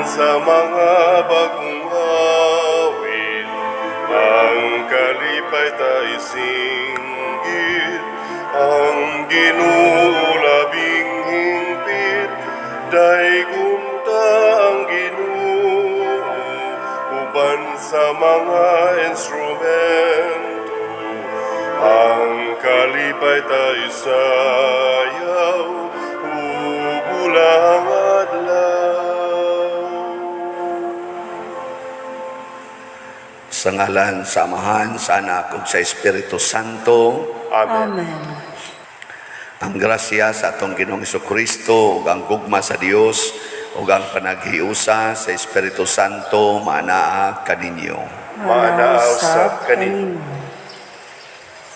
sa mga bagong awit, ang kalipay tayo singgit, ang ginulabing hingpit, daigum ta ang Ginoo, uban sa mga instrumento, ang kalipay tayo sayaw, ubulang adlaw. Sa ngalan sa Amahan, sa Anak ug sa Espiritu Santo. Amen. Amen. Ang grasya sa atong Ginoong Jesucristo ug ang gugma sa Dios ug ang panaghiusa sa Espiritu Santo maanaa kaninyo. Manausap kanin.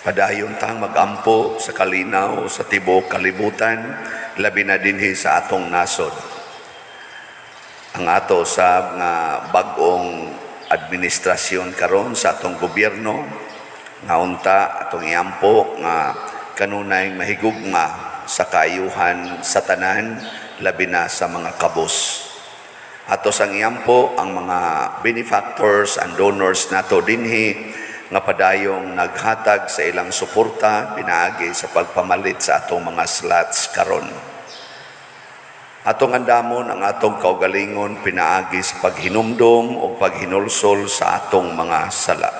Padayon tang magampo sa kalinaw sa tibuok kalibutan, labi na dinhi sa atong nasod. Ang ato sa nga bag-ong administrasyon karon sa atong gobyerno nga unta atong iampo nga kanunay mahigugma sa kaayuhan sa tanan, labi na sa mga kabus. Ato sang iampo ang mga benefactors and donors nato dinhi nga padayong naghatag sa ilang suporta pinaagi sa pagpamalit sa atong mga slots karon. Atong andamon ang atong kaugalingon pinaagi sa paghinumdom o paghinulsol sa atong mga sala.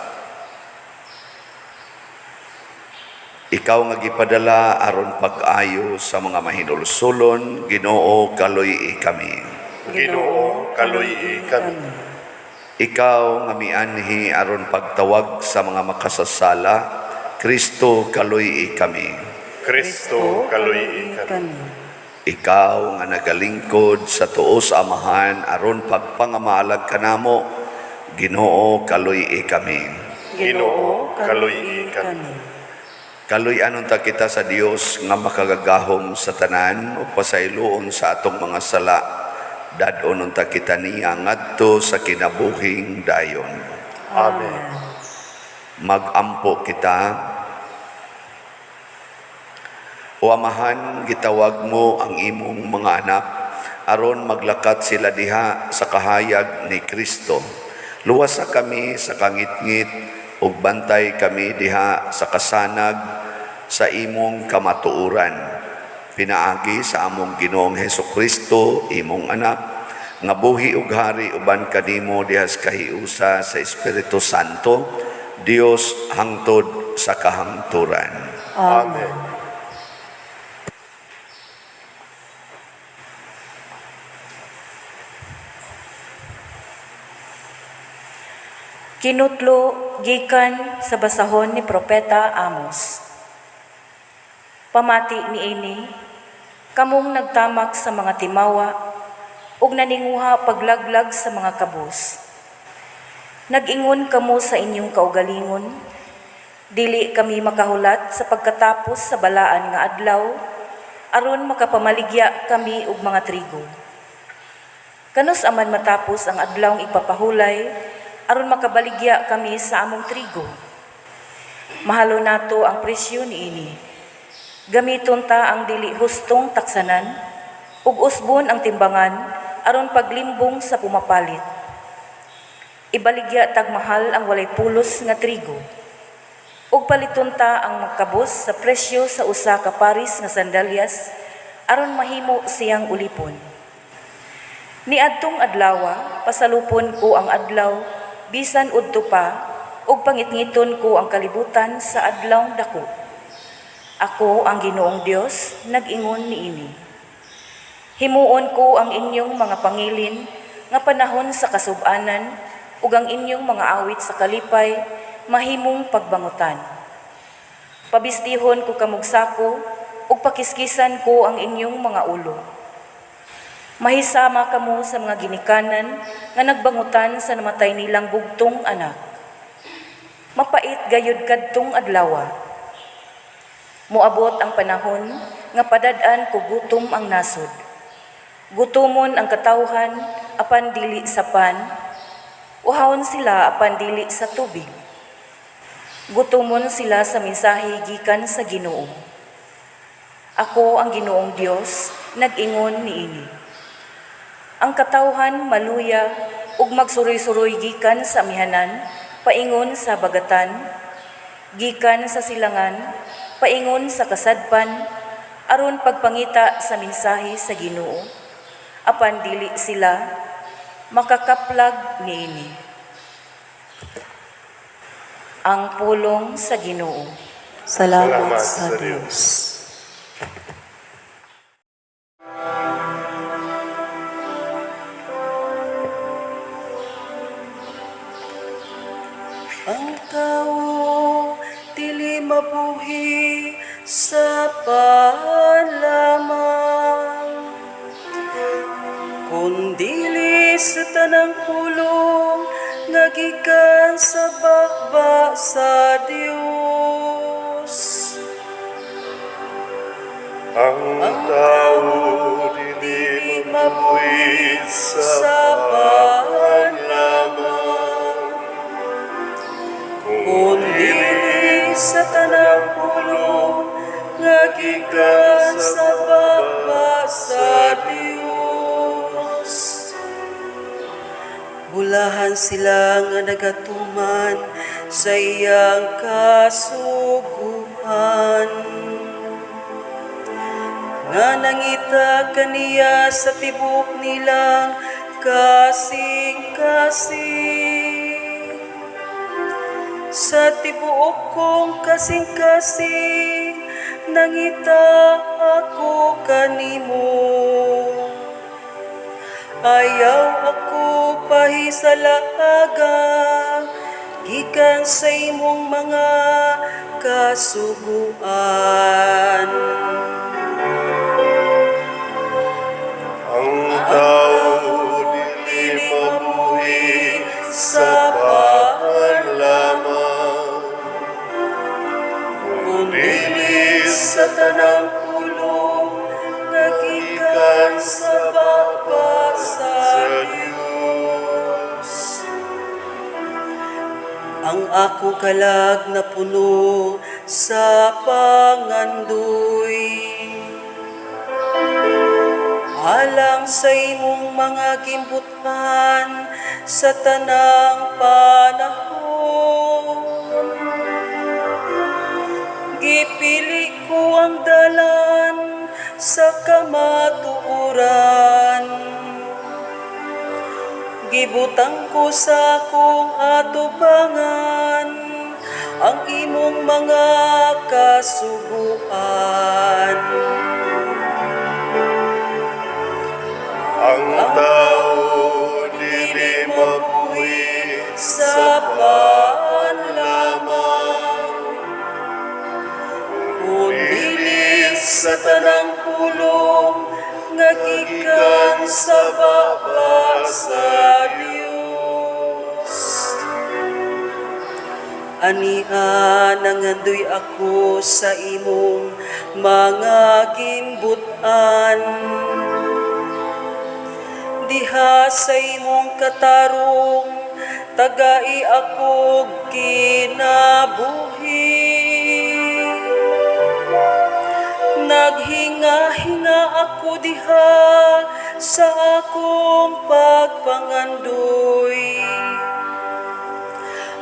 Ikaw nga gipadala aron pag-ayo sa mga mahinulsulon, Ginoo kaluy kami. Ginoo, kaluy kami. Ikaw nga mianhi aron pagtawag sa mga makasasala, Kristo kaluy kami. Kristo, kaluy kami. Ikaw nga nagalingkod sa tuo sa Amahan aron pagpangamalag kanamo, Ginoo kaluy kami. Ginoo, kaluy kami. Kaluy-anon ta kita sa Dios nga makagagahom sa tanan o pasayloon sa atong mga sala. Dadonon ta kita niya ngadto sa kinabuhing dayon. Amen. Magampo kita. O Amahan, gitawag mo ang imong mga anak aron maglakat sila diha sa kahayag ni Kristo. Luwasa kami sa kangitngit ug bantay kami diha sa kasanag sa imong kamatuoran. Pinaagi sa among Ginoong Hesukristo, imong anak, nga buhi ug hari uban kanimo diha sa kahiusa sa Espiritu Santo, Dios hangtod sa kahangturan. Amen. Kinutlo gikan sa basahon ni Propeta Amos. Pamati niini, kamong nagtamak sa mga timawa, ug naninguha paglaglag sa mga kabus. Nag-ingon kamo sa inyong kaugalingon, dili kami makahulat sa pagkatapos sa balaan nga adlaw, aron makapamaligya kami og mga trigo. Kanus aman matapos ang adlawng ipapahulay, aron makabaligya kami sa among trigo. Mahalo nato ang presyo niini. Gamiton ta ang dili hustong taksanan, ug usbon ang timbangan aron paglimbong sa pumapalit. Ibaligya tagmahal ang walay pulos nga trigo. Ug paliton ta ang magkabos sa presyo sa usa ka paris nga sandalyas aron mahimo siyang ulipon. Niadtong adlawa, pasalupon ko ang adlaw bisan udto pa, ug pangitngiton ko ang kalibutan sa adlawng dako. Ako ang Ginoong Dios, nag-ingon niini. Himuon ko ang inyong mga pangilin nga panahon sa kasub-anan ug ang inyong mga awit sa kalipay mahimong pagbangutan. Pabistihon ko kamugsako ug pakiskisan ko ang inyong mga ulo. Mahisama kamo sa mga ginikanan nga nagbangutan sa namatay nilang bugtong anak. Mapait gayud kadtong adlawa. Moabot ang panahon nga padad-an ko gutom ang nasod. Gutomon ang katawhan apan dili sa pan, uhawon sila apan dili sa tubig. Gutomon sila sa mensahe gikan sa Ginoo. Ako ang Ginoong Dios, nag-ingon niini. Ang katawhan maluya ug magsuroy-suroy gikan sa amihanan, paingon sa bagatan, gikan sa silangan, paingon sa kasadpan, aron pagpangita sa mensahe sa Ginoo. Apan dili sila makakaplag niini. Ang pulong sa Ginoo. Salamat Salamat sa sa Diyos. Diyos. Ang tao dili mabuhi sa panlamang, kundili sa tanang pulong nga gikan sa bakba sa Dios. Ang tao dili mabuhi sa panlamang, Kundili sa tanang pulong nga gikan sa bakba sa Dios. Bulahan sila nga nagatuman sa iyang kasuguhan, nga nangita kaniya sa tibok nilang kasing-kasing. Sa tibuok kong kasing-kasing, nangita ako kanimo. Ayaw ako pahisalaaga, gikan sa imong mga kasuguan. ang tao dili mabuhi sa panlamang, Kundili sa tanang pulong nga gikan sa bakba sa Dios. Ang ako kalag na puno sa pangandoy, alang sa imong mga gimbutan sa tanang panahon. Gipili ko ang dalan sa kamatuoran, gibutang ko sa akong atubangan ang imong mga kasuguan. ang tao dili mabuhi Sa panlamang, kundili sa tanang pulong nga gikan sa bakba sa Dios. Ania nangandoy ako sa imong mga gimbutan, diha sa imong katarong tagai ako kinabuhi. Naghinga-hinga ako diha sa akong pagpangandoy,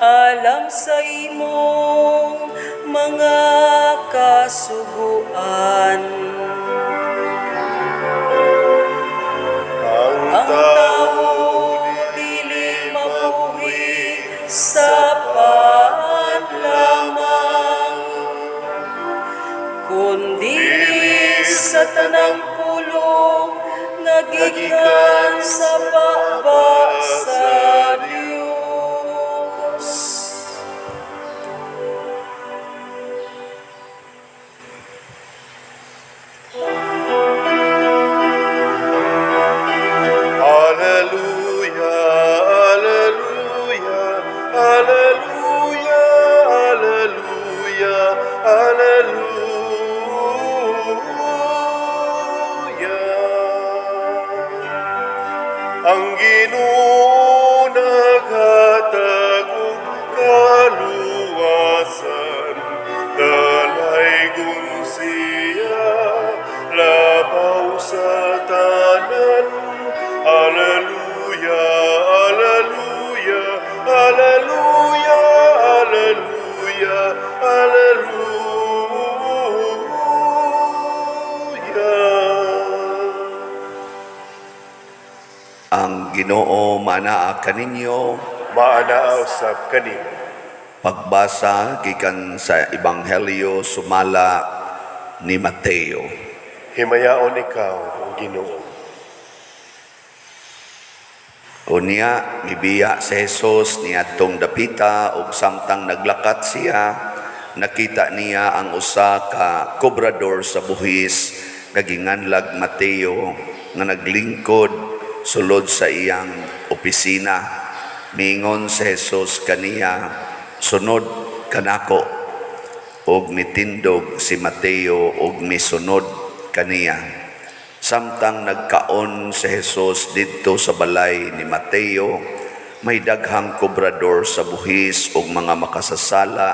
alam sa imong mga kasuguan. ang tao dili mabuhi sa panlamang, Kundili sa tanang pulong nga gikan sa bakba sa Dios. Alleluia, alleluia, alleluia, alleluia, alleluia. Ang Ginoo naghatag og kaluwasan, dalaygon siya labaw sa tanan Alleluia, alleluia, alleluia, alleluia, alleluia. Ang Ginoo manaa kaninyo. Maanaaw sab kani. Pagbasa gikan sa Ebanghelyo sumala ni Mateo. Himayaon ikaw, O Ginoo. Unya mibiya si Jesus niadtong dapita ug samtang naglakat siya, nakita niya ang usa ka kobrador sa buhis nga ginganlag Mateo nga naglingkod sulod sa iyang opisina. Miingon si Jesus kaniya, "Sunod kanako." Og mitindog si Mateo og misunod kaniya. Samtang nagkaon si Jesus didto sa balay ni Mateo, may daghang kobrador sa buhis ug mga makasasala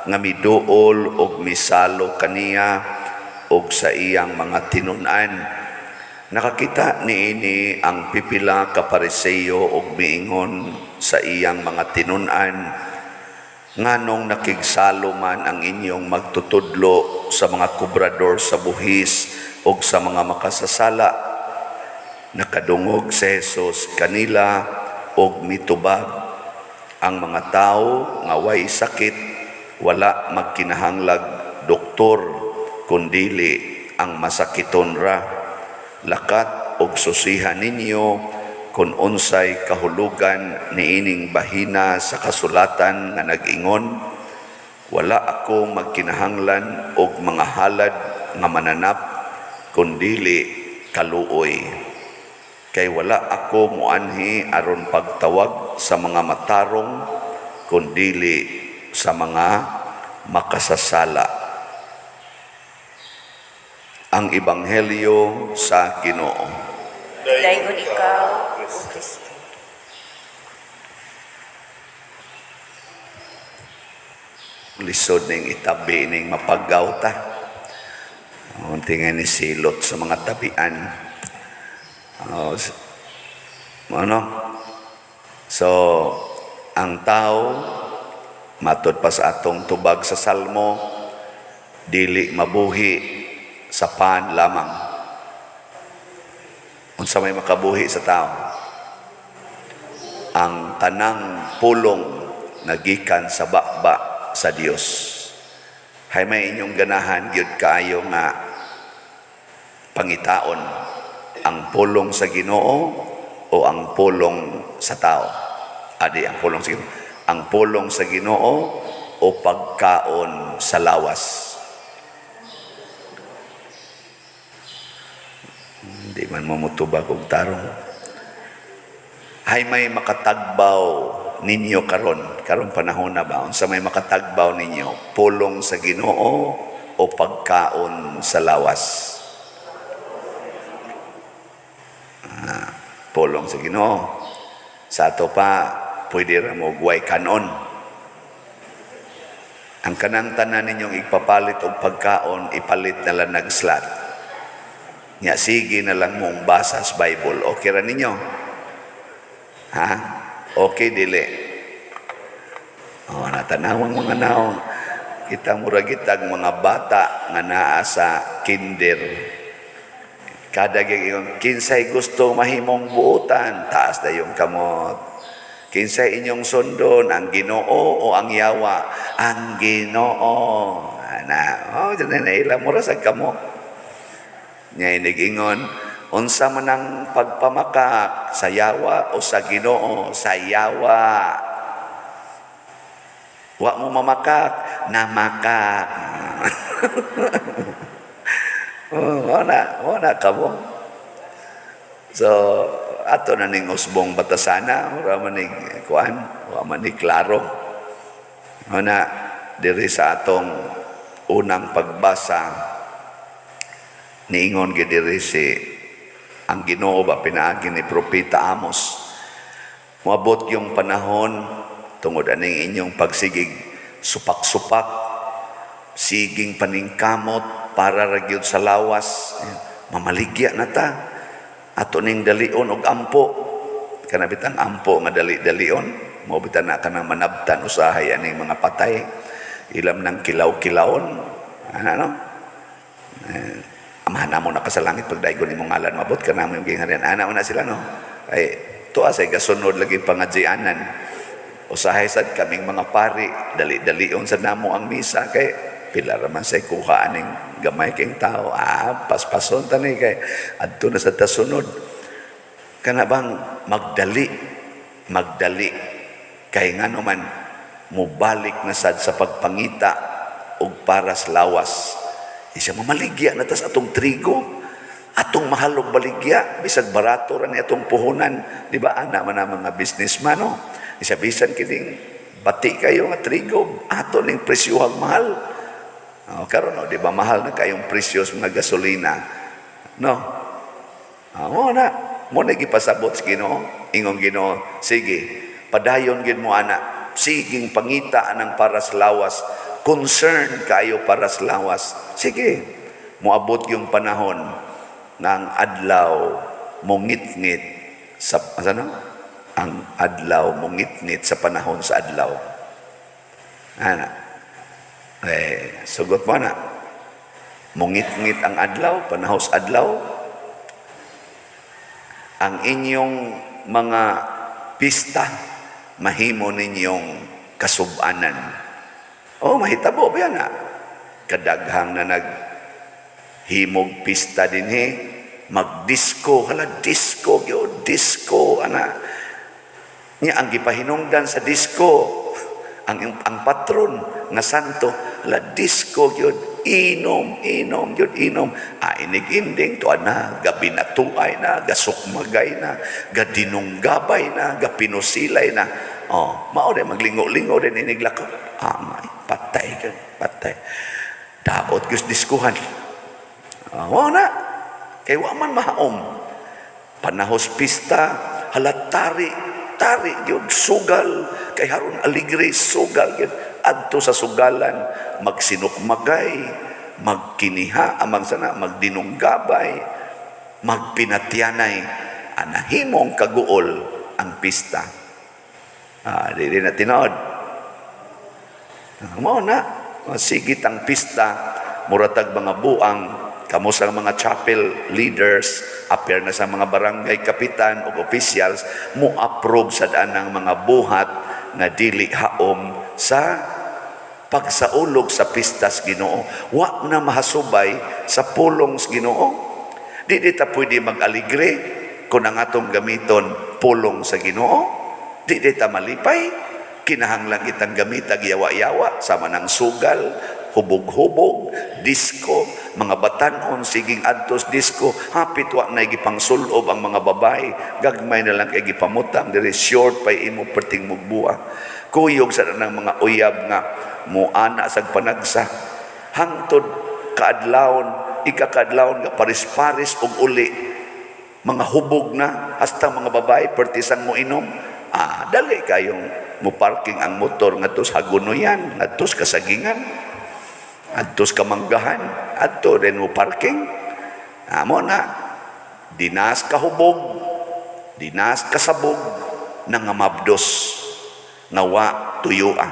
nga miduol ug misalo kaniya ug sa iyang mga tinun-an. Nakakita niini ang pipila ka Pariseo ug miingon sa iyang mga tinun-an, "Nganong nakigsalo man ang inyong magtutudlo sa mga kobrador sa buhis ug sa mga makasasala?" Nakadungog si Jesus kanila ug mitubag, "Ang mga tao nga way sakit wala magkinahanglag doktor, kundili ang masakiton ra. Lakat ug susihan ninyo kung unsay kahulugan niining bahina sa kasulatan nga nag-ingon, wala ako magkinahanglan og mga halad nga mananap, kundili kaluoy. Kay wala ako muanhi aron pagtawag sa mga matarong, kundili sa mga makasasala." Ang Ebanghelyo sa Ginoo. Dayon ikaw, O Kristo. Lisod ning itabi ning mapaggaw ta. Unti nga ni silot sa mga tabian. So, ang tao, matod pa sa atong tubag sa Salmo, dili mabuhi sa pan lamang. Unsa may makabuhi sa tao? Ang tanang pulong nagikan sa bakba sa Dios. Hay may inyong ganahan gyud kaayo nga pangitaon ang pulong sa Ginoo o ang pulong sa tao. Adi ang pulong sa Ginoo. Ang pulong sa Ginoo o pagkaon sa lawas. Hindi man mamutubag og tarong. Hay may makatagbaw ninyo karon panahon na ba? Unsa may makatagbaw ninyo? Pulong sa Ginoo o pagkaon sa lawas? Pulong sa Ginoo. Sa ato pa, pwede ra mo guway kanon. Ang kanang tanan ninyong ipapalit og pagkaon, ipalit na lang nag-slot. Nga sige na lang mong basa sa Bible. Okay ra ninyo? Ha? Okay, dili. Natanawang mga naong. Kita muragitag mga bata nga naa sa kinder. Kada yung kinsay gusto mahimong buutan, taas na yung kamot. Kinsay inyong sundon, ang Ginoo o ang yawa? Ang Ginoo. Ilang mura sa kamot. Nya inigingon, unsa man ang pagpamakak, sa yawa o sa Ginoo? Sa yawa. Wa mo mamakak, namakak. Wala ka mo. So, ato na ning usbong batasana, wala man ni kuan, wala man ni klaro. Wala diri sa atong unang pagbasa, niingon gidiri si ang Ginoo ba pinaagi ni Propeta Amos. Moabot yung panahon tungod aning inyong pagsigig supak-supak, siging paningkamot para ra gyud sa lawas, mamaligya na ta. ato ning dalion og ampo, kana bitang ampo nga dali-dalion, mo bitan na kanang manabtan usahay ani mga patay, ilam ng kilaw-kilawon, ano? Amahan mo na ka sa langit, pagdaigon imong ngalan, mabot ka na mo yung gingharian. Ana mo na sila, no? Ay, tuwa say kasunod lagi pangadyanan. Usahay sad kaming mga pari, dali-dalion sa namo ang misa, kay pila raman say kuha aning gamay kayong tao. Paspason tani kay adto na sa tasunod. Kana bang magdali kay ngano man mubalik na sad sa pagpangita og paras lawas. Isa mamaligya na tas atong trigo, atong mahalog baligya, bisag barato ra ni atong puhunan, di ba? Ana man ang mga businessman, no? Isa bisan kining bati kayo nga trigo, ato ning presyuhang mahal. Karon, no, di ba mahal na kayong presyos mga gasolina, no? Mo na gipasabot sa Ginoo, ingong Ginoo, sige, padayon gid mo ana, siging pangita anang paras lawas, concern kayo para sa lawas. Sige, moabot yung panahon ng adlaw mongit-ngit sa ano? Ang adlaw mongit-ngit sa panahon sa adlaw. Ana. Sugot mo na. Mongit-ngit ang adlaw, panahon sa adlaw. Ang inyong mga pista mahimo ninyong kasubanan. Mahitabo ba yan na? Kadaghang na naghimog pista din magdisco, disco, ana. Niya ang gipahinungdan sa disco, ang patron nga santo, disco yun, inom. Inig-inding, tuwa na, gabi na tuay na, gasukmagay na, gadinunggabay na, gapinusilay na. Maore, maglingo-lingo din iniglakaw. Patay. Daot kus diskuhan. Na. Kay wa man mahaom. Panahos pista, halatari, yun, sugal. Kay haron aligre, sugal yun. Adto sa sugalan, magsinukmagay, magkiniha, amang sana, magdinunggabay, magpinatyanay. Anahimong kaguol ang pista. Di na tinood. Sigit ang pista, muratag mga buang, kamo sa mga chapel leaders, appear na sa mga barangay kapitan o officials, mo approve sa daan ng mga buhat na dili haom sa pagsaulog sa pistas Ginoo. Wa na mahasubay sa pulong sa Ginoo. Di ta pwede mag-aligre kung ang atong gamiton pulong sa Ginoo. Di ta malipay. Kinahanglang itang gamitag yawa-yawa, sama ng sugal, hubog-hubog, disco, mga batanon, siging adtos disco, hapit wa na gipangsulob ang mga babae, gagmay na lang kay gipamutang, diri short pay imo perting mugbuwa. Kuyog sa ng mga uyab nga, muana sa panagsa, hangtod kaadlawon, ikakadlawon nga paris-paris og uli, mga hubog na, hasta mga babae, pertisang mo inom, dali kayong muparking ang motor ngadtos Hagonoyan, ngadtos Kasagingan, ngadtos Kamanggahan, adto rin mo parking. Amo na dinas kahubog, dinas kasabog nang mabdos nawa tuyuan.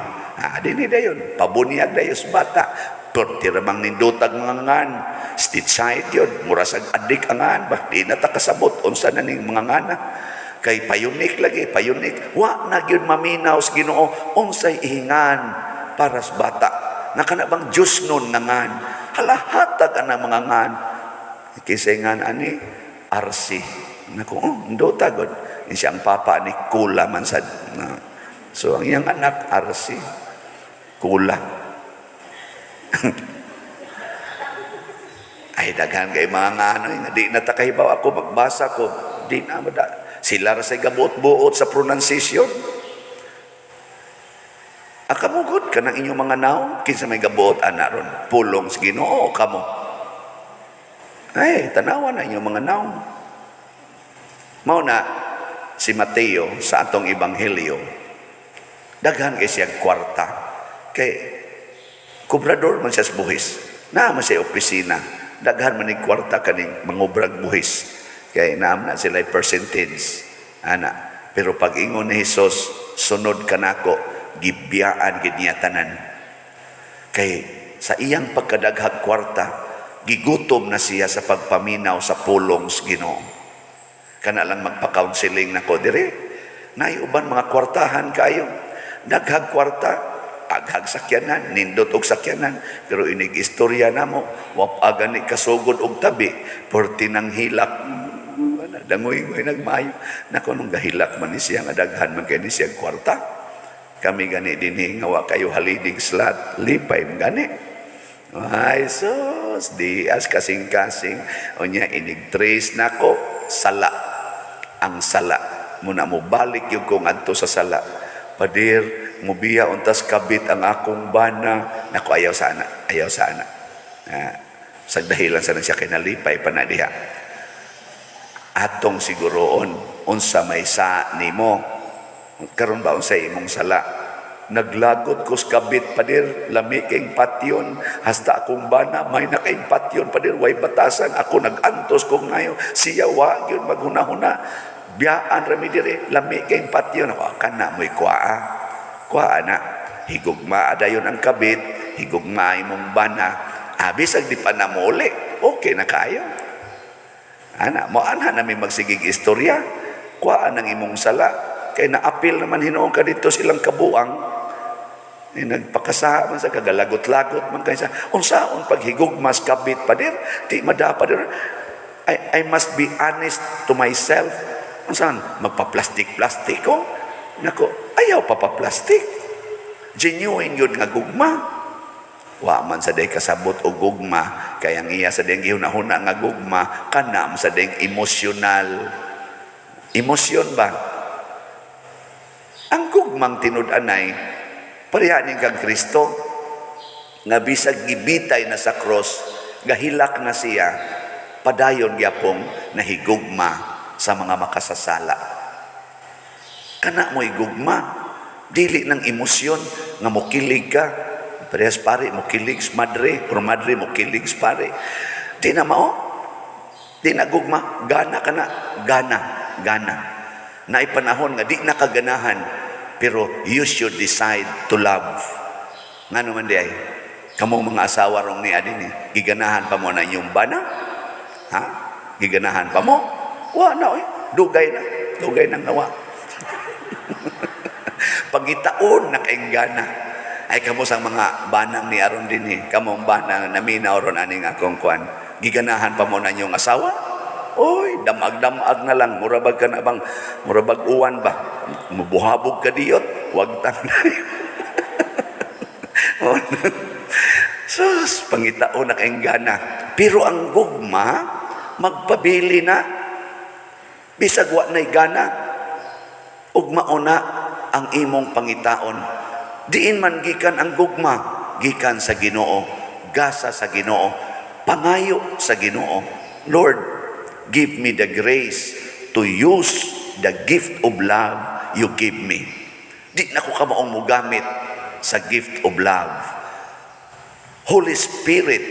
Dini dayon pabunyag dayos bata. Pertiramang nindutag mga ngan, state side yun, murasag adik angan, di na takasabot, unsa na ning mga ngana. Kay payunik lagi, wa na gyud maminaw sa Ginoo unsay ihingan para sa bata. Nakana bang Diyos nun nangan, halahatag ang mga ngan. Kisay ngan ani, RC. Naku, ndota god. Siya ang papa ni Kula man sad. So ang iyang anak, RC. Kula. Ay, daghan kay mga ngano, di natakahibaw ako, magbasa ko, di na mada. Sila rasay gabuot-buot sa pronunciation. Akamugod ka ng inyong mga naong, kinsa may gabuot ana ron, pulong sa Ginoo kamo. Ay, tanawa na inyong mga naong. Mao na si Mateo sa atong ebanghelyo. Daghan kay siyang kwarta. Kay kubrador man siya sa buhis. Na man siya opisina. Daghan man ni kwarta kaning mangubrag buhis. Kaya naam na sila percentage. Ana. Pero pag ingon ni Jesus, sunod ka nako, gibiyaan gid niya tanan. Kay sa iyang pagkadaghag kwarta, gigutom na siya sa pagpaminaw sa pulong sa Ginoo. Kana lang magpa-counseling nako dire. Nay uban mga kwartahan kayo. Daghag kwarta, aghag sakyanan, nindot og sakyanan, pero inig istorya namo, wa agani kasugod og tabi, porti nang hilak. Dangoy-ngoy nagmayo. Nako nung gahilak man ni siya nga daghan man kay ni siya kwarta. Kami gani dinhi nga wa kayo halidig slat, lipay gani. Ay sus, di as kasing-kasing unya inig trace nako sala. Ang sala muna mo balik yung kung adto sa sala. Padir mubiya untas kabit ang akong bana. Nako ayaw sana. Sa dahilan sa siya kay nalipay pa na diha. Atong siguroon unsa may sa nimo karon ba unsa imong sala naglagot ko sa kabit padir lami kay patyon hasta akong bana may na kay patyon padir way batasan ako nagantos kog ngayo siya wa gyud maghunahuna biyaan rami dire lami kay patyon ako kana moy kuaa na higugma adayon ang kabit higugma imong bana bisag di pa namuli okay na kayo. Ana, mo anha namin magsigig istorya. Kuhaan ang imong sala. Kaya naapil naman hinoon ka dito silang kabuang. Nagpakasaha man sa kagalagot-lagot man kayo sa unsaon paghigugmas kabit padir. Di madapadir. I must be honest to myself. Unsaon? Magpa-plastic-plastic ko? Nako, ayaw pa-plastic. Genuine yun nga gugma. Wa man sa day kasabot o gugma kaya ang iya sa day gihuna-huna nga gugma kanam sa day emosyonal emosyon ba ang gugmang tinud-anay pareha ning kang Kristo nga bisag gibitay na sa cross gahilak na siya padayon gyapong nahigugma sa mga makasasala kana mo'y gugma dili ng emosyon nga mokilig ka parehas pare mo kilig madre or madre mo kilig pare di na mao di na gugma gana gana na ipanahon nga di na kaganahan pero you should decide to love nga naman di ay kamong mga asawa rong ni adin giganahan pa mo na inyong bana ha giganahan pa mo wa na dugay nang nawa pagitaon na kaing gana ay kamo sang mga banang ni aron dinhi kamong banang naminaw ron aning akong kwan giganahan pa mo na inyong asawa oy damag-damag na lang murabag ka na bang murabag uwan ba mubuhabog ka diyot wag tanay sus pangitaon na kaing gana pero ang gugma magpabili na bisag wa nay gana ug mauna ang imong pangitaon. Diin man gikan ang gugma, gikan sa Ginoo, gasa sa Ginoo, pangayo sa Ginoo. Lord, give me the grace to use the gift of love you give me. Di na ko kamaong mugamit sa gift of love. Holy Spirit,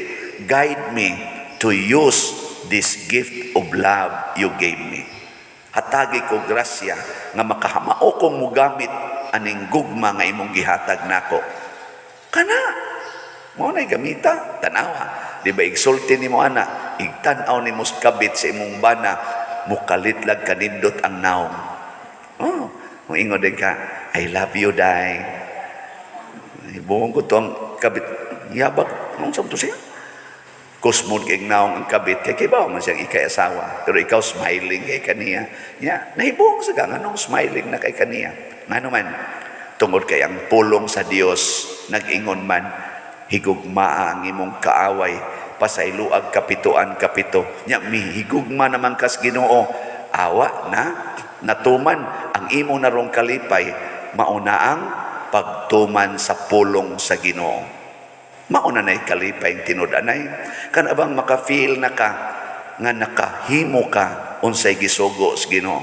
guide me to use this gift of love you gave me. Hatagi ko grasya nga makahamao kong mugamit aning gugma nga imong gihatag nako. Kana mo nay gamita tanawa. Di ba igsulti nimo ana, igtan-aw nimo kabit sa imong bana, mukalitlag kanindot ang naong. Oh, mo ingon din ka, I love you day. Buong ko tong kabit yabag, anong sabto siya? Kusmod kay naong ang kabit kay kibaw man siyang ikay-asawa pero ikaw smiling kay kaniya nya nahibong sa ganong smiling na kay kaniya ngano man tungod kay ang pulong sa Dios nag-ingon man higugma ang imong kaaway pasayloag kapituan kapito nya mihigugma naman kas Ginoo awa na natuman ang imo narong kalipay mauna ang pagtuman sa pulong sa Ginoo. Mauna na kalipay tinud-anay kan abang maka-feel na ka nga nakahimo ka unsay gisugo sa Ginoo.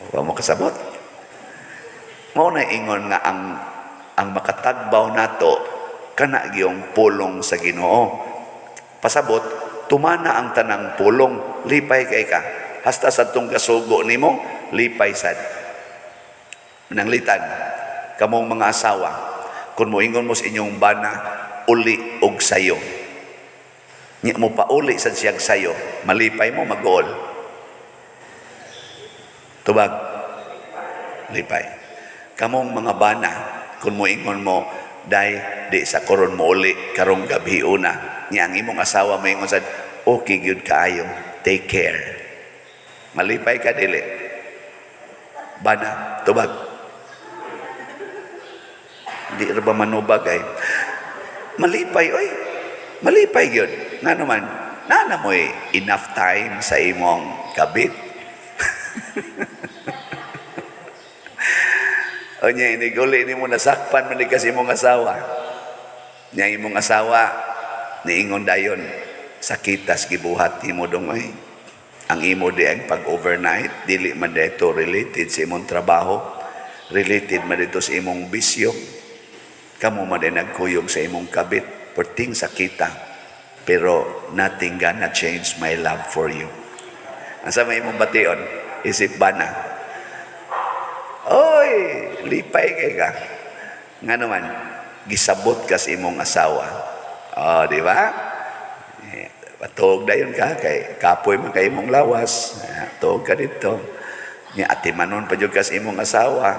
Wa mo kasabot. Mauna ingon nga ang makatagbaw nato kana giyong pulong sa Ginoo. Pasabot tumana ang tanang pulong, lipay kay ka. Hasta sa tong kasugo nimo, lipay sad. Nanglitan, kamong mga asawa, kung moingon mo sa inyong bana, uli og sayo. Nya mo pa uli sa siyang sayo, malipay mo, mag-uol. Tubag, lipay. Kamong mga bana, kung moingon mo, dahil di sa koron mo uli, karong gabi una. Nya ang imong asawa mo ingon sad, okay good kaayo, take care. Malipay ka dili. Bana, tubag. Di ra ba manubag ay? Malipay, oy. Malipay yun. Nga naman, nana mo enough time sa imong kabit. O niya, iniguli ni mo nasakpan man kasi imong asawa. Niya imong asawa, niingon dayon, sakitas gibuhat ni mo dongoy. Ang imo di ang pag-overnight, dili man dito related sa imong trabaho, related man dito sa imong bisyo. Kamu man din nagkuyog sa imong kabit, perting sakita. Pero nothing gonna change my love for you. Ang sa may imong bation, isip ba na? Oy, lipay kay ka. Nga naman, gisabot ka sa imong asawa. O, di ba? Patuog na yun ka, kay kapoy man kay imong lawas. Tuog ka dito. Atimanon pa dyan ka sa imong asawa.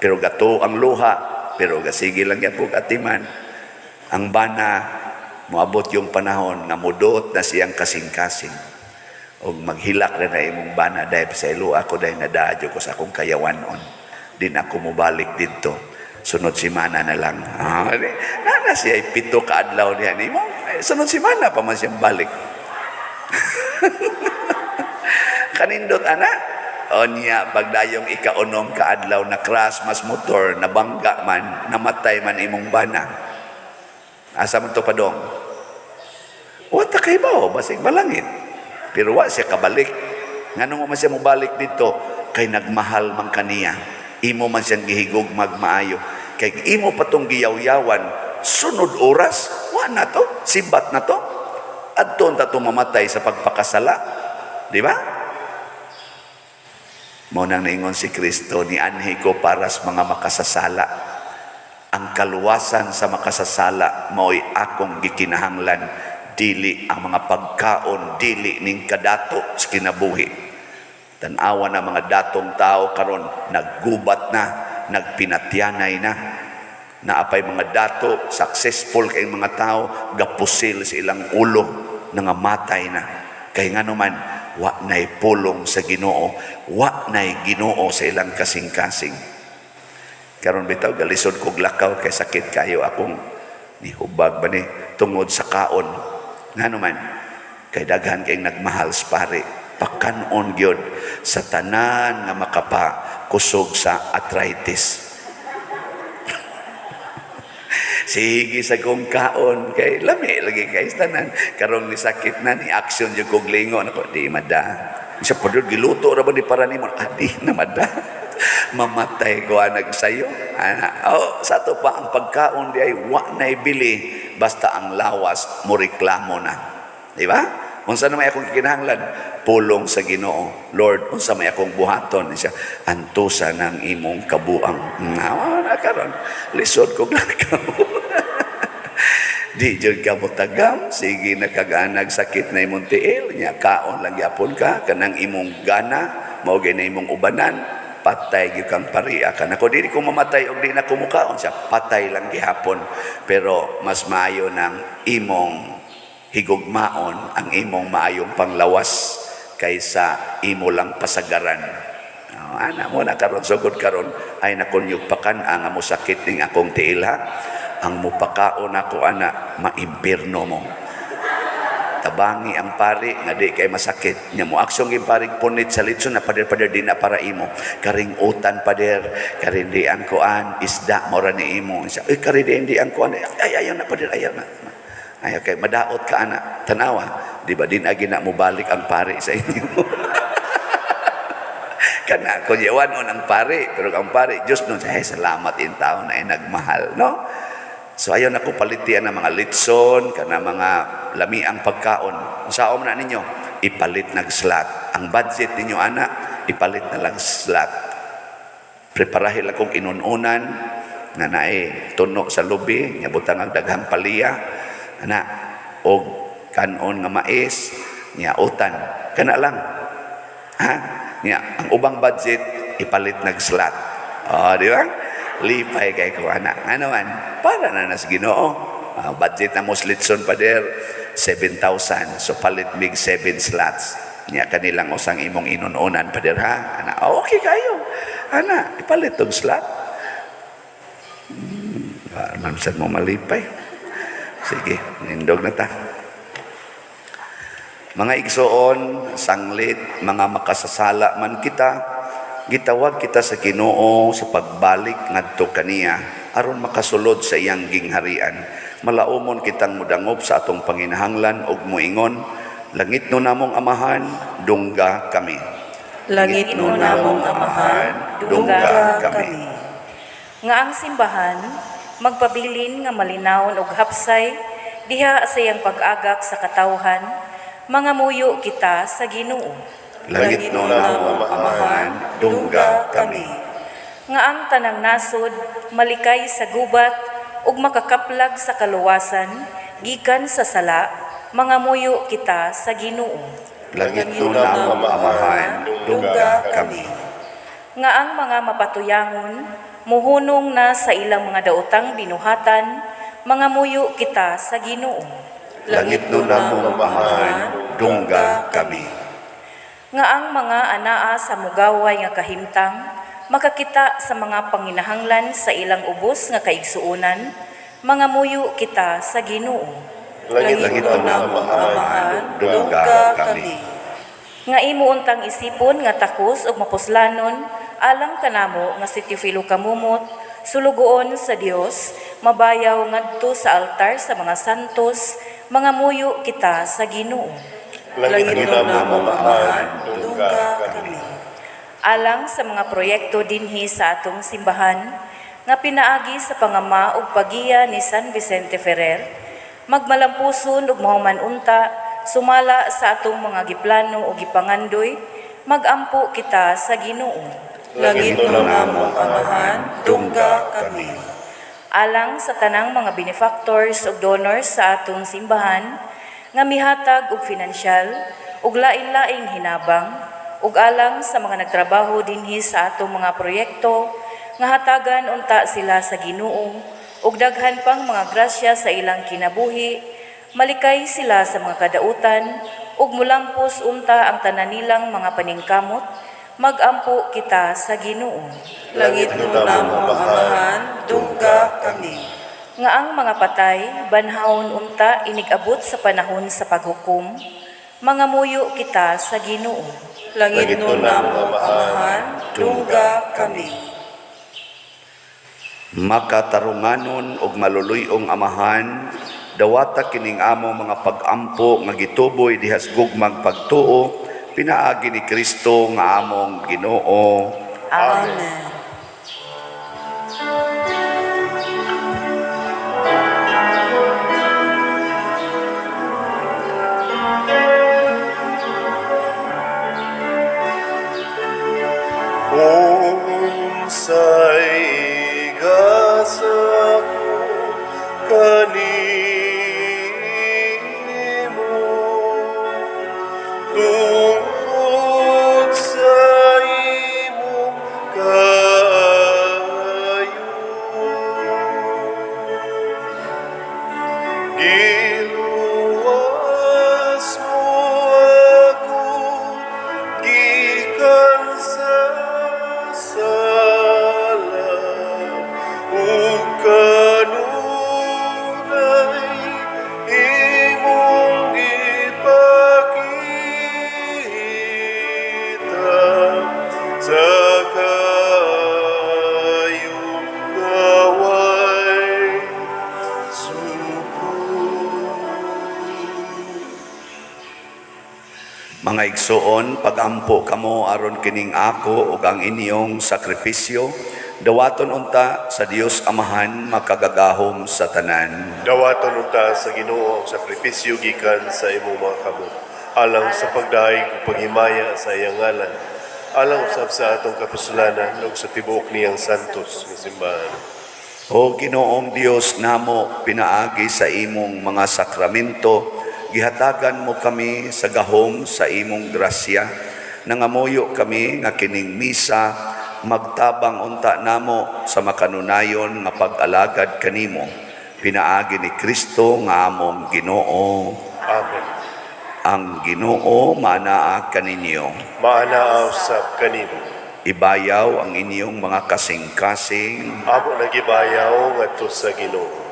Pero gato ang luha. Pero gasigi lang yan po atiman. Ang bana, moabot yung panahon na mudot na siyang kasing-kasing. O maghilak na na imong bana dahil sa ilo ako dahil nadadyo ko sa akong kayawanon. Din ako mubalik dito. Sunod simana na lang. Nana siya ay 7 kaadlaw niya ni mo. Sunod simana pa man siyang balik. Kanindot ana. O niya, pagdayong ika-unong kaadlaw na crash mas motor, nabangga man, namatay man imong bana. Asa man to padong? Wata kay ba o? Basig balangit. Pero wa siya kabalik. Nganong man siya mubalik dito? Kay nagmahal man kaniya. Imo man siyang gihigog magmaayo. Kay imo patong giyaw-yawan, sunod oras, wa na to, sibat na to. Adton ta to mamatay sa pagpakasala. Di ba? Mo nang naingon si Kristo, ni anhi ko para sa mga makasasala. Ang kaluwasan sa makasasala mao'y akong gikinahanglan, dili ang mga pagkaon, dili ning kadato sa kinabuhi. Tanawa na mga datong tao karon naggubat na, nagpinatyanay na. Naapay mga dato, successful kay mga tao, gapusil sa ilang ulo, nangamatay na. Kay nga naman, wa na'y pulong sa Ginoo, wa na'y Ginoo sa ilang kasing-kasing. Karon bitaw galisod kog lakaw kay sakit kayo akong nihubag ba ni tungod sa kaon. Nga naman, kay daghan kay nagmahal sa pare, pakanon gyud sa tanan nga makapakusog sa arthritis. Sige sa kong kaon kay lami lagi kay tanan karong ni sakit na ni action yung kog lingon ako di mada siya padud giluto ra ba di para nimo adi na mada mamatay ko anag sayo sa to pa ang pagkaon di ay wa nay bili basta ang lawas mo reklamo na di ba unsa na may akong kinahanglan pulong sa Ginoo Lord unsa may akong buhaton siya antusa ng imong kabuang na karon lisod ko lakaw. Di jud ka mutagam, sige nakaganag sakit na imong tiil, nya kaon lang yapon ka, kanang imong gana, mao na imong ubanan, patay gyud kang pariya ka. Nako dili ko mamatay og di na kumukaon siya, patay lang gihapon. Pero mas maayo ng imong higugmaon ang imong maayong panglawas kaysa imo lang pasagaran. Ana mo na karon sugod karon ay nakunyug pakan ang amo sakit ning akong tiil ha. Ang mupakaon ako ana maimpirno mo. Tabangi ang pari nga di kay masakit. Nya mo aksyon gyud paring punit sa litson na pader-pader di na para imo. Karing utan pader, karing di ang kuan isda mora ni imo. Ay kari di ang kuan ay ayaw na pader ayaw na. Ay okay madaot ka ana. Tanawa, di ba din agi na mo balik ang pari sa inyo. Kana ko yawan on ang pari pero ang pari Dios nun ay salamat in taon na ay nagmahal no. So ayon ako palitian ng mga litson, kana mga lamiang pagkaon. Saom na ninyo, ipalit nag slot. Ang budget ninyo anak, ipalit na lang slot. Preparahil akong inununan nga nae tuno sa lubi, nga butang ang daghang paliya, ana og kanon nga mais, nya utan. Kana lang. Ha? Nya ang ubang budget ipalit nag slot. Oh, di ba? Lipay kay ko anak. Ano man, para na nas Ginoo. Budget na Muslitson pa der 7,000. So palit mig 7 slots. Nya kanilang usang imong inununan pa der ha. Ana, okay kayo. Ana, ipalit tong slot. Mansan mo malipay. Sige, nindog na ta. Mga igsoon, sanglit, mga makasasala man kita, gitawag kita sa Ginoo sa pagbalik ngadto kaniya aron makasulod sa iyang gingharian. Malaumon kitang mudangop sa atong panginahanglan ug muingon, langit no namong amahan, dungga kami. Langit no namong amahan, dungga kami. Nga ang simbahan, magpabilin nga malinawon og hapsay, diha sa iyang pag-agak sa katawhan, mga muyo kita sa Ginoo. Langit no namong amahan, dungga kami. Nga ang tanang nasod, malikay sa gubat, ug makakaplag sa kaluwasan, gikan sa sala, mga muyo kita sa Ginoo. Langit no namong amahan, dungga kami. Nga ang mga mapatuyangon, muhunong na sa ilang mga daotang binuhatan, mga muyo kita sa Ginoo. Langit no namong amahan, dungga kami. Nga ang mga anaa sa mugaway nga kahimtang, makakita sa mga panginahanglan sa ilang ubos nga kaigsuunan, mga muyo kita sa Ginoo. Langit no namong amahan, dungga kami. Nga imo untang isipon nga takos ug mapuslanon, alang kanamo nga si Teofilo Kamumot, sulugoon sa Dios, mabayaw ngadto sa altar sa mga santos, mga muyo kita sa Ginoo. Langit no namong amahan, dungga kami. Alang sa mga proyekto dinhi sa atong simbahan, nga pinaagi sa pangama ug pagiya ni San Vicente Ferrer, magmalampuson ug mahuman unta, sumala sa atong mga giplano ug gipangandoy, magampo kita sa Ginoo. Langit no namong amahan, dungga kami. Alang sa tanang mga benefactors ug donors sa atong simbahan, nga mihatag og pinansyal ug lain-laing hinabang ug alang sa mga nagtrabaho dinhi sa atong mga proyekto nga hatagan unta sila sa Ginoo ug daghan pang mga grasya sa ilang kinabuhi, malikay sila sa mga kadautan ug mulampos unta ang tanan nilang mga paningkamot, magampo kita sa Ginoo. Langit no namong amahan, dungga kami. Nga ang mga patay, banhawon unta inigabot sa panahon sa paghukom, mga muyo kita sa Ginoo. Langit no namong amahan, dungga kami. Makatarunganon og maluluyong amahan, dawata kining amo mga pag-ampo nga gituboy dihas gugmang pagtuo, pinaagi ni Kristo nga among Ginoo. Amen. Unsay gasako kanimo tungod sa imong kaayo. Giluwas mo ako gikan sa sala ug kanunay imong gipakita sa kayong gaway suko. Mga igsoon, pagampo kamo aron kining ako ug ang inyong sakripisyo Dawaton unta sa Dios Amahan makagagahom sa tanan. Dawaton unta sa Ginoo ang sakripisyo gikan sa imong mga kamot. Alang sa pagdaig ug paghimaya sa iyang ngalan. Alang usab sa atong kapusulanan ug sa tibuok niyang santos nga simbahan. O Ginoong Dios namo, pinaagi sa imong mga sakramento, gihatagan mo kami sa gahom sa imong grasya. Nangamuyo kami nga kining misa, magtabang unta namo sa makanunayon nga pag-alagad kanimo. Pinaagi ni Kristo nga among Ginoo. Amen. Ang Ginoo manaa kaninyo. Maanaa usab kanimo. Ibayaw ang inyong mga kasing-kasing. Amo nagibayaw ngadto sa Ginoo.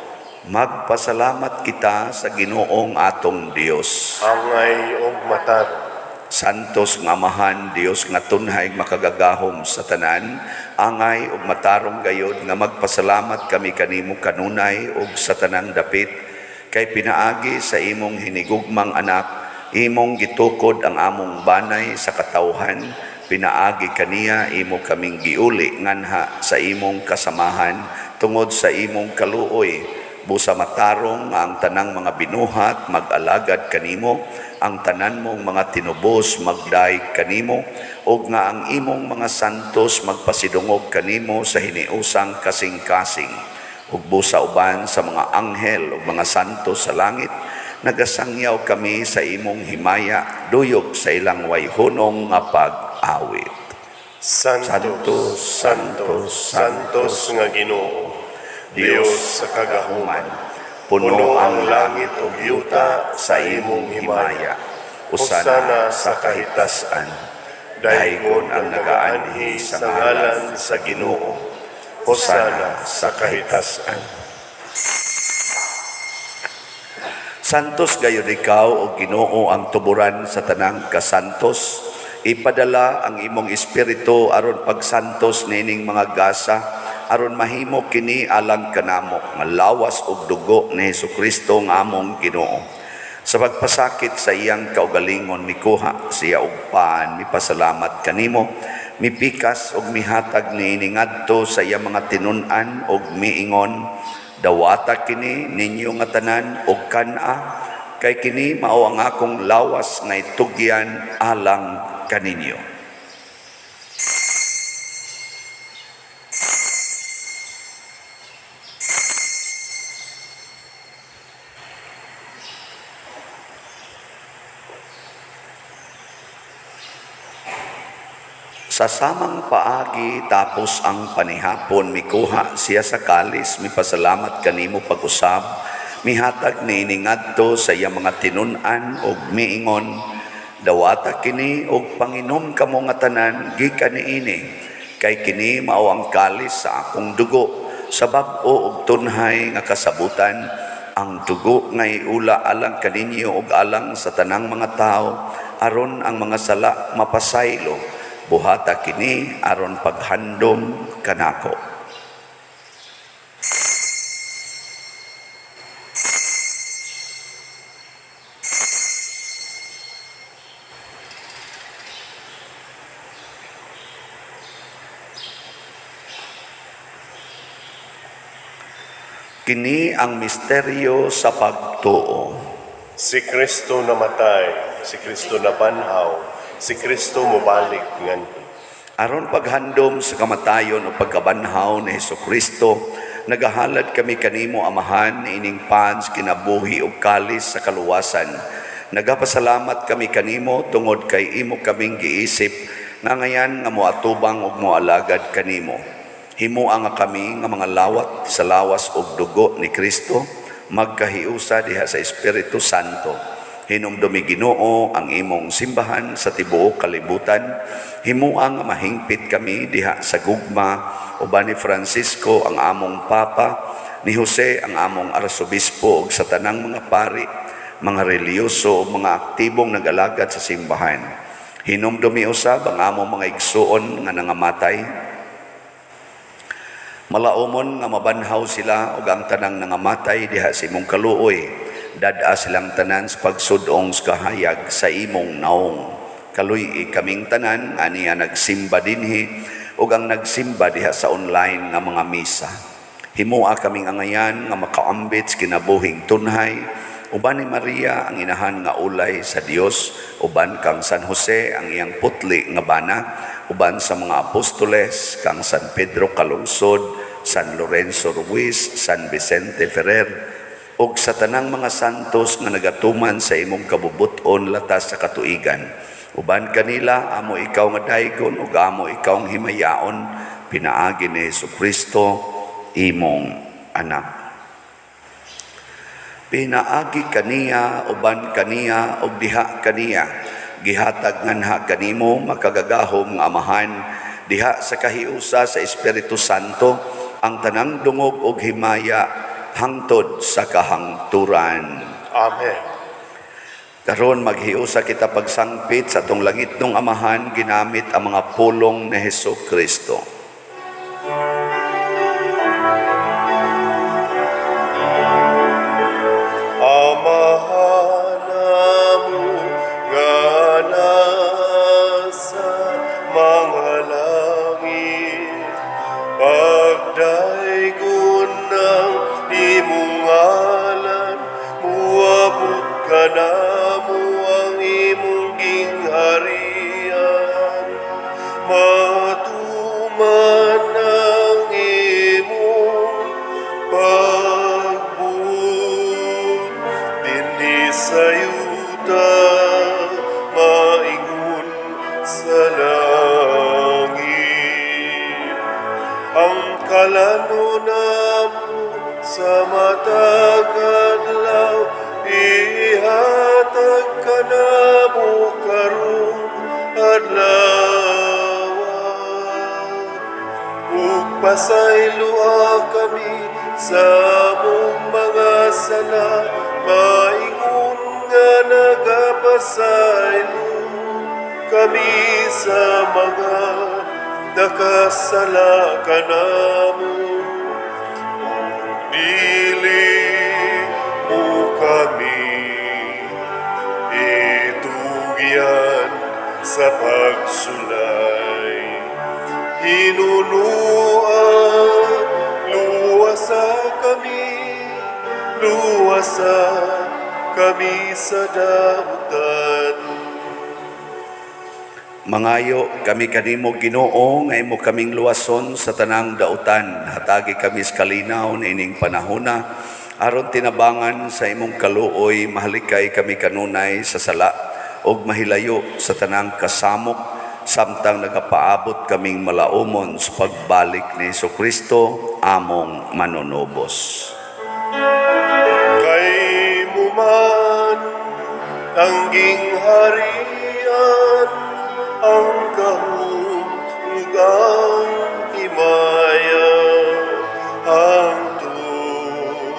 Magpasalamat kita sa Ginoong atong Dios. Angay og matarong. Santos nga Amahan, Dios nga tunhay makagagahom sa tanan, angay ug matarong gayod nga magpasalamat kami kanimo kanunay ug sa tanang dapit, kay pinaagi sa imong hinigugmang anak, imong gitukod ang among banay sa katawhan, pinaagi kaniya imo kaming giuli nganha sa imong kasamahan tungod sa imong kaluoy. Busa matarong nga ang tanang mga binuhat mag-alagad kanimo, ang tanan mong mga tinubos magdaig kanimo, ug nga ang imong mga santos magpasidungog kanimo sa hiniusang kasing-kasing. Ug busa uban sa mga anghel ug mga santos sa langit, nagasangyaw kami sa imong himaya, duyok sa ilang wayhunong nga pag-awit. Santos, Santos, Santos nga Ginoo, Dios sa kagahuman, puno ang langit ug yuta sa imong himaya. Usana sa kahitasan, daygon ang nagaanhi sa ngalan sa Ginoo. Usana sa kahitasan. Santos gayud ikaw o Ginoo ang tuburan sa tanang kasantos. Ipadala ang imong espiritu aron pagsantos nining mga gasa, aron mahimo kini alang kanamo nga lawas ug dugo ni Hesukristo nga among Ginoo. Sa pagpasakit sa iyang kaugalingon mikuha siya og paan, mipasalamat kanimo, mipikas ug mihatag niini ngadto sa iyang mga tinun-an ug miingon, dawata kini ninyo nga tanan og kana, kay kini mao ang akong lawas nga itugyan alang kaninyo. Sa samang paagi tapos ang panihapon, mikuha siya sa kalis, mipasalamat kanimo pag-usab, mihatag niini ngadto sa iyang mga tinun-an ug miingon, dawata kini og panginom kamo nga tanan gikan niini, kay kini mao ang kalis sa akong dugo, sa bag-o ug tunhay nga kasabutan, ang dugo nga iula alang kaninyo ug alang sa tanang mga tao, aron ang mga sala mapasaylo. Buhata kini aron paghandom kanako. Kini ang misteryo sa pagtuo. Si Kristo namatay, si Kristo nabanhaw, si Kristo mobalik nganhi. Aron paghandom sa kamatayon o pagkabanhaw ni Hesukristo, nagahalad kami kanimo Amahan ining pans kinabuhi ug kalis sa kaluwasan. Nagapasalamat kami kanimo tungod kay imo kaming giisip nga ngayan nga moatubang ug moalagad kanimo. Himuang nga kami nga mga lawat sa lawas ug dugo ni Kristo, magkahiusa diha sa Espiritu Santo. Hinumdumi Ginoo ang imong simbahan sa tibuok kalibutan. Himuang mahingpit kami diha sa gugma, uban ni Francisco ang among Papa, ni Jose ang among Arsobispo ug sa tanang mga pari, mga reliyoso ug mga aktibong nag-alagad sa simbahan. Hinumdumi usab ang among mga igsuon nga nangamatay. Malaumon nga mabanhaw sila ug ang tanang nangamatay diha sa imong kaluoy. Dada silang tanan sa pagsudong sa kahayag sa imong naong. Kaluy kaming tanan, aniya nagsimba dinhi, ug ang nagsimba diha sa online nga mga misa. Himua kaming angayan nga makaambit sa kinabuhing tunhay, uban ni Maria ang inahan nga ulay sa Dios, uban kang San Jose ang iyang putli nga bana, uban sa mga apostoles kang San Pedro Calungsod, San Lorenzo Ruiz, San Vicente Ferrer, ug sa tanang mga santos nga nagatuman sa imong kabubuton latas sa katuigan. Uban kanila amo ikaw nga daygon ug amo ikaw ang himayaon, pinaagi ni Jesucristo imong anak. Pinaagi kaniya, uban kaniya, ug diha kaniya, gihatag nganha kanimo makagagahom nga amahan, diha sa kahiusa sa Espiritu Santo, ang tanang dungog ug himaya, hangtod sa kahangturan. Amen. Karon maghiusa kita pagsangpit sa tong langit ng amahan, ginamit ang mga pulong ni Hesukristo. Amahanamu nga nasa mga langit, pagdaygon ng imong ngalan, muabot ka namo ang imong gingharian, matuman ang imong pagbuot dinhi sa yuta, maingon sa langit. Ang kalanunamo sa matag adlaw, ihatag ka namo karong adlaw. Ug pasaylua kami sa among mga sala, maingon nga nagapasaylo kami sa mga nakasala kanamo. Dili mo kami itugyan sa pagsulay, hinunuan luwasa kami sa damutan. Mangayo kami kanimo Ginoo nga imo kaming luwason sa tanang dautan, hatagi kami sa kalinaw na ining panahona, aron tinabangan sa imong kaluoy, mahalikay kami kanunay sa sala ug mahilayo sa tanang kasamok, samtang nagapaabot kaming malaumon sa pagbalik ni Jesucristo among manunubos. Kay muman ang gingharian, ang kahulugang himaya, hangtod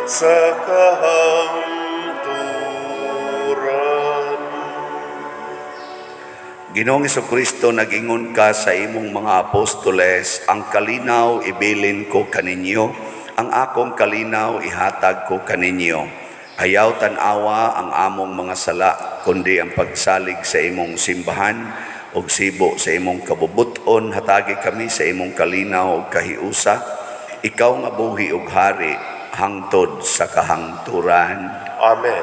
sa kahangturan. Ginoong Jesucristo, nag-ingon ka sa imong mga apostoles, ang kalinaw ibilin ko kaninyo, ang akong kalinaw ihatag ko kaninyo. Ayaw tanawa ang among mga sala, kundi ang pagsalig sa imong simbahan, ug sibo sa imong kabubuton, hatagi kami sa imong kalinaw ug kahiusa. Ikaw nga buhi ug hari, hangtod sa kahangturan. Amen.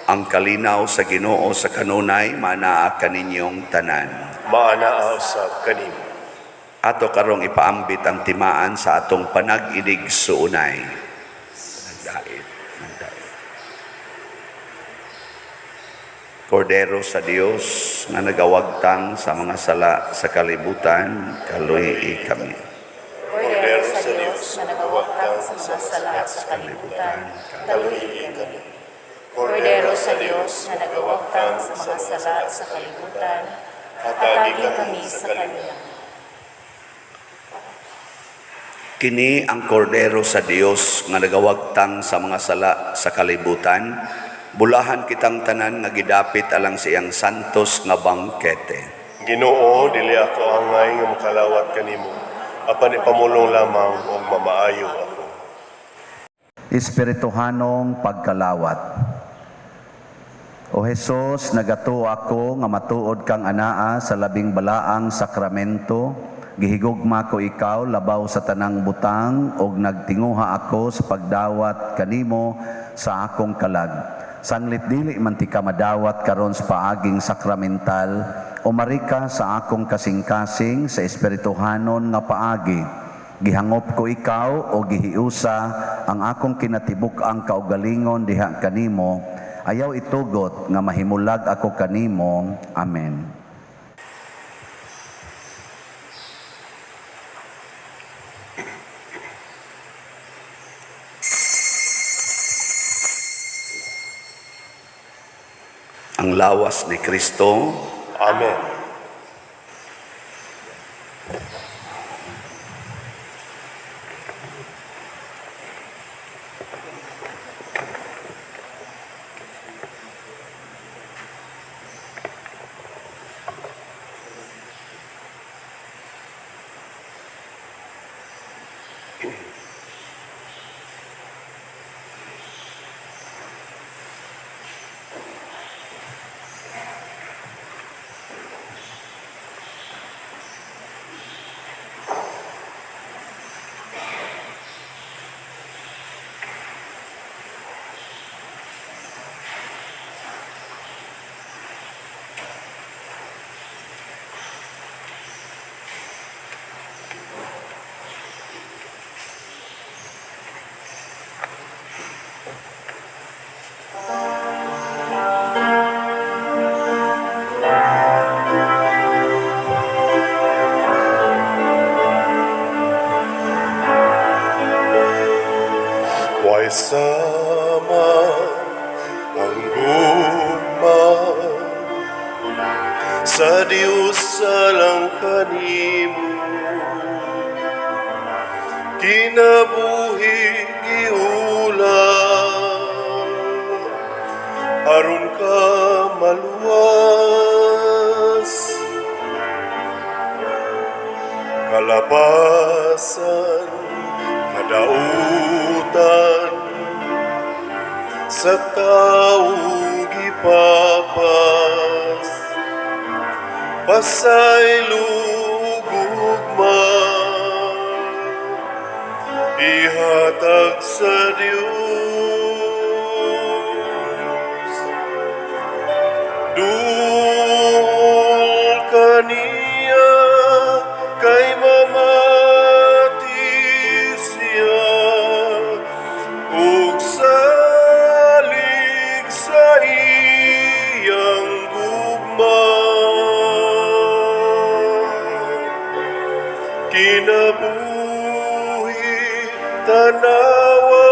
Ang kalinaw sa Ginoo sa kanunay, manaa kaninyong tanan. Maanaa sa kanimo. Ato karong ipaambit ang timaan sa atong panag-inig suunay. Nagdait. Kordero sa Dios nga nagawagtang sa mga sala sa kalibutan, kaluhi kami. Kordero sa Diyos na nagawagtang sa mga sala sa kalibutan, kaluhiin kami. Kordero sa Diyos na nagawagtang sa mga sala sa kalibutan, hatagin kami sa Kanya. Kini ang kordero sa Dios nga nagawagtang sa mga sala sa kalibutan, bulahan kitang tanan nga gidapit alang sa iyang santos nga bangkete. Ginoo, dili ako angay nga makalawat kanimo, apan ipamulong lamang og mamaayo ako. Espirituhanong pagkalawat. O Jesus, nagato ako nga matuod kang anaa sa labing balaang sakramento, Gihigugma ko ikaw labaw sa tanang butang ug nagtinguha ako sa pagdawat kanimo sa akong kalag. Sanglit dili man ti ka madawat karon sa paaging sakramental, umari ka sa akong kasing-kasing sa espirituhanon nga paagi. Gihangop ko ikaw o gihiusa ang akong kinatibuk-ang kaugalingon diha kanimo. Ayaw itugot nga mahimulag ako kanimo. Amen. Ang lawas ni Kristo, Amen. Way sama ang gugma sa Dios salang kanimo, kinabuhi giula aron ka maluwas, kalabasan kadautan sa taong gipapas, pasay lugugma ihatag sa Dios. Dul kaniya kay mamati siya, ug salig sa iyang gugma, kinabuhi tanawa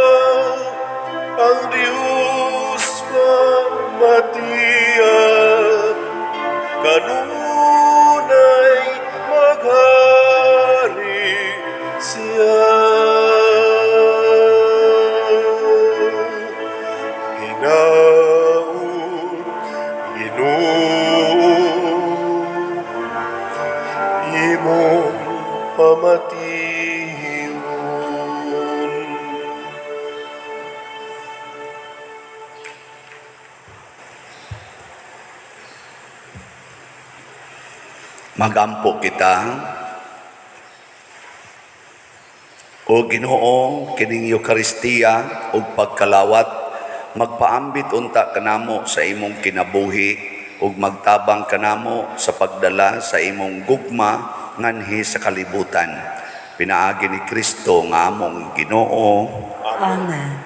ang Dios mamatiya, kanunay maghari siya. Hinaut Ginoo imong pamatiyon. magampo kita. O Ginoo, kining Eucharistia ug pagkalawat, magpaambit unta kanamo sa imong kinabuhi ug magtabang kanamo sa pagdala sa imong gugma nganhi sa kalibutan. Pinaagi ni Kristo nga among Ginoo. Amen.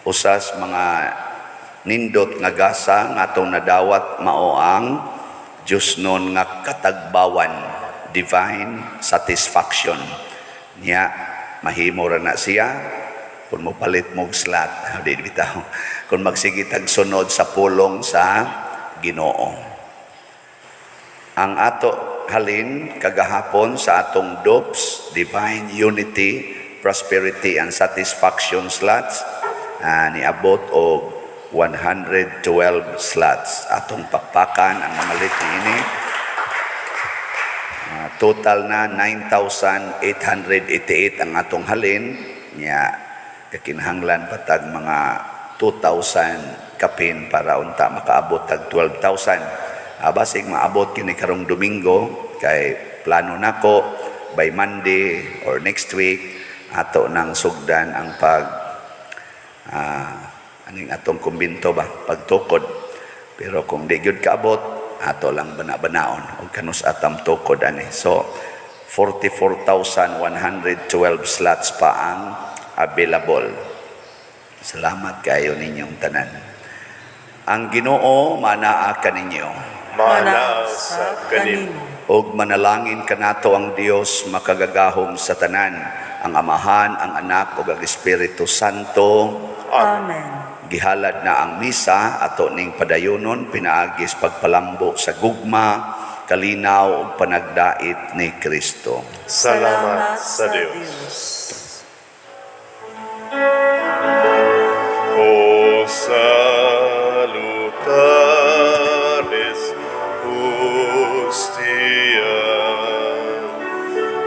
Usas mga nindot nga gasa nga atong nadawat mao ang Diyos nun nga katagbawan, divine satisfaction. Niya, mahimo ra na siya kung mapalit mong slot. Di bitaw. Kung magsigitag sunod sa pulong sa Ginoo. Ang ato halin kagahapon sa atong DOPS, Divine Unity, Prosperity and Satisfaction slots, niabot og 112 slots. Atong pakpakan ang namalit ini. Total na 9,888 ang atong halin. Nya kakinahanglan patag mga 2,000 kapin para unta makaabot tag 12,000. Basig maabot kini karong Domingo kay plano nako by Monday or next week ato nang sugdan ang aning atong kumbinto ba pagtukod. Pero kung di gyud kaabot ato lang bana-banaon og kanus atam tukod ani. So 44,112 slots pa ang available. Salamat kayo ninyong tanan. Ang Ginoo manaa kaninyo. Mana sa kanimo. Og manalangin kanato ang Dios makagagahom sa tanan, ang Amahan, ang Anak ug ang Espiritu Santo. Amen. Gihalad na ang misa ato ning padayonon pinaagis pagpalambo sa gugma, kalinaw ug panagdait ni Kristo. Salamat sa Dios. O salutaris hostia,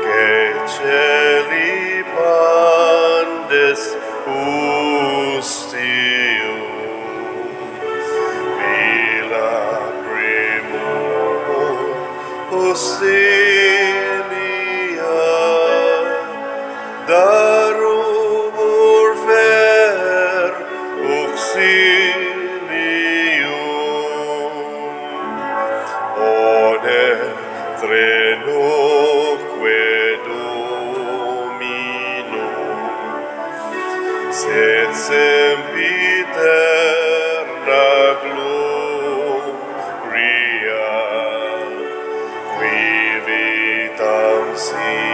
que celi pandes hostio, vila primo hostilia, darum orfer auxilium, one trenoque Domino, sed sempiterna gloria, qui vitam si